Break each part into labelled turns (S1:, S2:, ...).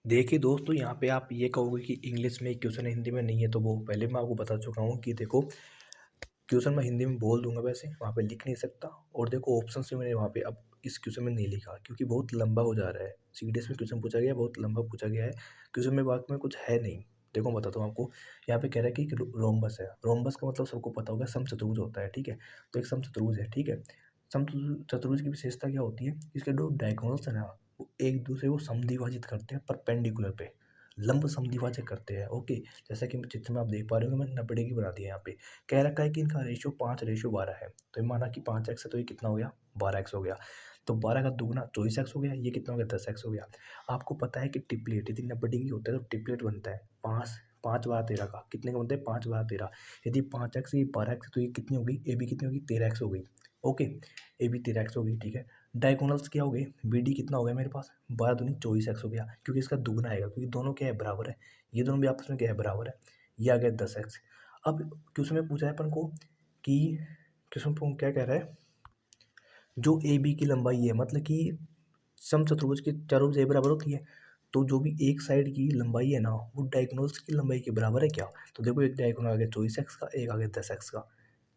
S1: देखिए दोस्तों, यहाँ पे आप ये कहोगे कि इंग्लिश में क्वेश्चन हिंदी में नहीं है, तो वो पहले मैं आपको बता चुका हूँ कि देखो, क्वेश्चन मैं हिंदी में बोल दूंगा, वैसे वहाँ पे लिख नहीं सकता। और देखो ऑप्शन भी मैंने वहाँ पे अब इस क्वेश्चन में नहीं लिखा, क्योंकि बहुत लंबा हो जा रहा है। सीडीएस में क्वेश्चन पूछा गया है, बहुत लंबा पूछा गया है। क्वेश्चन में वाक्य में कुछ है नहीं। देखो मैं बताता हूँ आपको। यहाँ पे कह रहा है कि रोम्बस है। रोम्बस का मतलब सबको पता होगा, समचतुर्भुज होता है, ठीक है। तो एक समचतुर्भुज है, ठीक है। समचतुर्भुज की विशेषता क्या होती है? इसके दो डायगोनल्स है ना, वो एक दूसरे को समद्विभाजित करते हैं परपेंडिकुलर पे, लंब समद्विभाजक करते हैं। ओके, जैसा कि चित्र में आप देख पा रहे हो, मैंने 90 डिग्री बना दिया। यहाँ पे कह रखा है कि इनका रेशियो 5:12 है। तो ये माना कि 5x है, तो ये कितना हो गया? 12x हो गया। तो 12 का दुगना 24x हो गया। ये कितना हो गया? 10x हो गया। आपको पता है कि ट्रिपलेट यदि 90 डिग्री होता है तो ट्रिपलेट बनता है 5 5 12 13 का। कितने का बनता है? 5 12 13। यदि 5x ये 12x, तो ये कितनी होगी? ए बी कितनी होगी? 13x हो गई। ओके, ए बी 13x हो गई, ठीक है। डायगोनल्स क्या हो गए? बी डी कितना हो गया मेरे पास? 12×2 24x हो गया, क्योंकि इसका दुगना आएगा, क्योंकि दोनों क्या है? बराबर है। ये दोनों भी आपस में क्या है? बराबर है। ये आ गया 10x। अब क्वेश्चन में पूछा है अपन को कि क्वेश्चन क्या कह रहा है? जो ए बी की लंबाई है, मतलब कि समचतुर्भुज के चारों भुजाएं बराबर होती है, तो जो भी एक साइड की लंबाई है ना, वो डायगोनल्स की लंबाई के बराबर है क्या? तो देखो, एक डायगोनल आ गया 24x का, एक आ गया 10x का।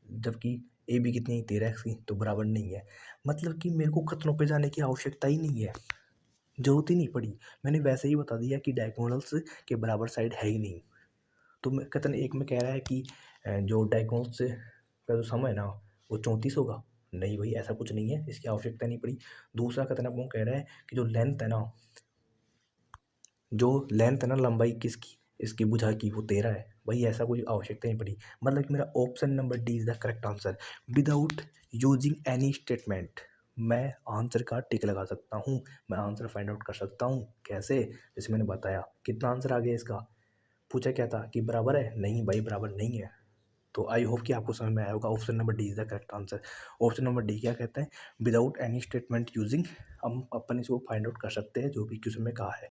S1: जबकि ए बी कितनी है? 13x की, तो बराबर नहीं है। मतलब कि मेरे को कथनों पे जाने की आवश्यकता ही नहीं है, जरूरत ही नहीं पड़ी। मैंने वैसे ही बता दिया कि डायगोनल्स के बराबर साइड है ही नहीं। तो मैं कथन एक में कह रहा है कि जो डायगोनल्स का जो सम है ना, वो 34 होगा। नहीं भाई, ऐसा कुछ नहीं है, इसकी आवश्यकता नहीं पड़ी। दूसरा कथन आपको कह रहा है कि जो लेंथ है ना लंबाई किसकी, इसकी भुजा की, वो 13 है। भाई ऐसा कोई आवश्यकता नहीं पड़ी। मतलब कि मेरा option number D is the correct answer. Without using any statement मैं आंसर का टिक लगा सकता हूँ, मैं आंसर फाइंड आउट कर सकता हूँ। कैसे? जैसे मैंने बताया। कितना आंसर आ गया इसका? पूछा क्या था कि बराबर है? नहीं भाई, बराबर नहीं है। तो आई होप कि आपको समझ में आया होगा। Option number D is the correct answer. Option number D क्या कहता है? Without any statement using. हम अपन इसको फाइंड आउट कर सकते हैं, जो भी क्वेश्चन में कहा है।